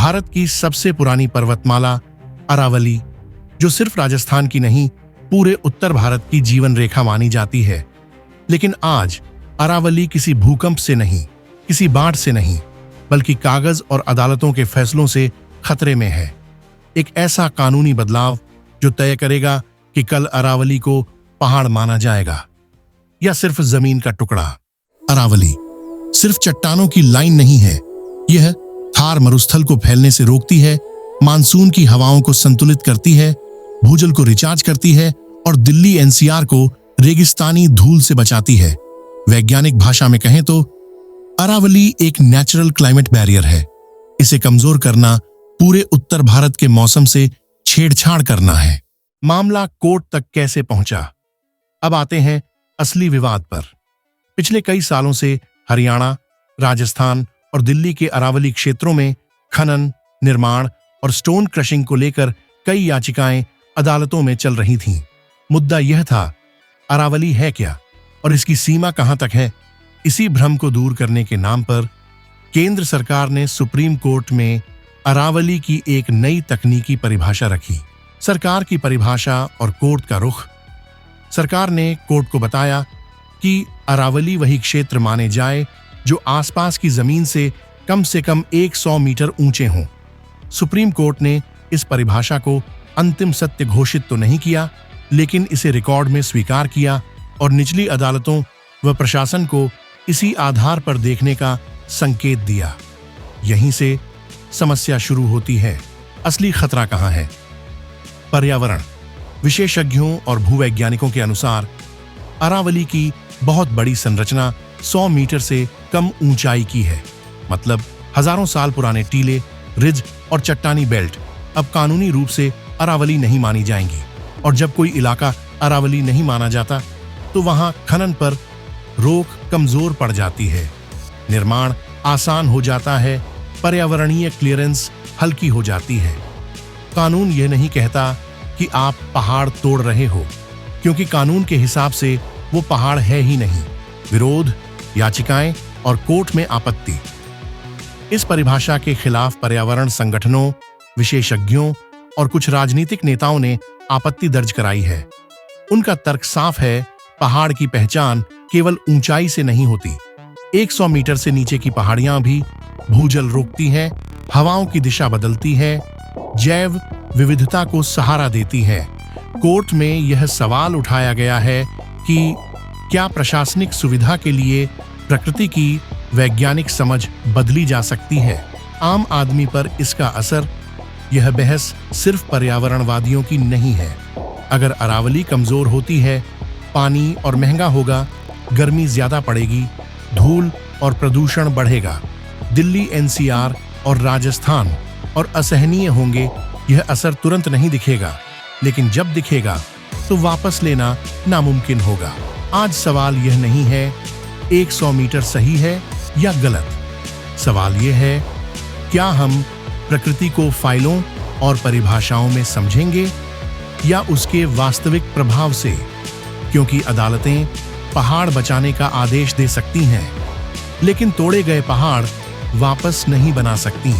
भारत की सबसे पुरानी पर्वतमाला अरावली, जो सिर्फ राजस्थान की नहीं पूरे उत्तर भारत की जीवन रेखा मानी जाती है। लेकिन आज अरावली किसी भूकंप से नहीं, किसी बाढ़ से नहीं, बल्कि कागज और अदालतों के फैसलों से खतरे में है। एक ऐसा कानूनी बदलाव जो तय करेगा कि कल अरावली को पहाड़ माना जाएगा या सिर्फ जमीन का टुकड़ा। अरावली सिर्फ चट्टानों की लाइन नहीं है, यह थार मरुस्थल को फैलने से रोकती है, मानसून की हवाओं को संतुलित करती है, भूजल को रिचार्ज करती है और दिल्ली एनसीआर को रेगिस्तानी धूल से बचाती है। वैज्ञानिक भाषा में कहें तो अरावली एक नेचुरल क्लाइमेट बैरियर है। इसे कमजोर करना पूरे उत्तर भारत के मौसम से छेड़छाड़ करना है। मामला कोर्ट तक कैसे पहुंचा? अब आते हैं असली विवाद पर। पिछले कई सालों से हरियाणा, राजस्थान और दिल्ली के अरावली क्षेत्रों में खनन, निर्माण और स्टोन क्रशिंग को लेकर कई याचिकाएं अदालतों में चल रही थीं। मुद्दा यह था, अरावली है क्या और इसकी सीमा कहां तक है? इसी भ्रम को दूर करने के नाम पर केंद्र सरकार ने सुप्रीम कोर्ट में अरावली की एक नई तकनीकी परिभाषा रखी। सरकार की परिभाषा और कोर्ट का रुख। सरकार ने कोर्ट को बताया कि अरावली वही क्षेत्र माने जाए जो आसपास की जमीन से कम 100 मीटर ऊंचे हों। सुप्रीम कोर्ट ने इस परिभाषा को अंतिम सत्य घोषित तो नहीं किया, लेकिन इसे रिकॉर्ड में स्वीकार किया और निचली अदालतों व प्रशासन को इसी आधार पर देखने का संकेत दिया। यहीं से समस्या शुरू होती है। असली खतरा कहां है? पर्यावरण। विशेषज्ञों और भूवैज्ञानिकों के अनुसार अरावली की बहुत बड़ी संरचना 100 मीटर से कम ऊंचाई की है। मतलब हजारों साल पुराने टीले, रिज और चट्टानी बेल्ट अब कानूनी रूप से अरावली नहीं मानी जाएंगी। और जब कोई इलाका अरावली नहीं माना जाता तो वहां खनन पर रोक कमजोर पड़ जाती है, निर्माण आसान हो जाता है, पर्यावरणीय क्लियरेंस हल्की हो जाती है। कानून यह नहीं कहता कि आप पहाड़ तोड़ रहे हो, क्योंकि कानून के हिसाब से वो पहाड़ है ही नहीं। विरोध, याचिकाएं और कोर्ट में आपत्ति। इस परिभाषा के खिलाफ पर्यावरण संगठनों, विशेषज्ञों और कुछ राजनीतिक नेताओं ने आपत्ति दर्ज कराई है। उनका तर्क साफ है, पहाड़ की पहचान केवल ऊंचाई से नहीं होती। 100 मीटर से नीचे की पहाड़ियां भी भूजल रोकती हैं, हवाओं की दिशा बदलती है, जैव विविधता को सहारा देती है। कोर्ट में यह सवाल उठाया गया है कि क्या प्रशासनिक सुविधा के लिए प्रकृति की वैज्ञानिक समझ बदली जा सकती है? आम आदमी पर इसका असर। यह बहस सिर्फ पर्यावरणवादियों की नहीं है। अगर अरावली कमजोर होती है, पानी और महंगा होगा, गर्मी ज्यादा पड़ेगी, धूल और प्रदूषण बढ़ेगा, दिल्ली एनसीआर और राजस्थान और असहनीय होंगे। यह असर तुरंत नहीं दिखेगा, लेकिन जब दिखेगा तो वापस लेना नामुमकिन होगा। आज सवाल यह नहीं है 100 मीटर सही है या गलत। सवाल यह है, क्या हम प्रकृति को फाइलों और परिभाषाओं में समझेंगे या उसके वास्तविक प्रभाव से? क्योंकि अदालतें पहाड़ बचाने का आदेश दे सकती हैं, लेकिन तोड़े गए पहाड़ वापस नहीं बना सकती।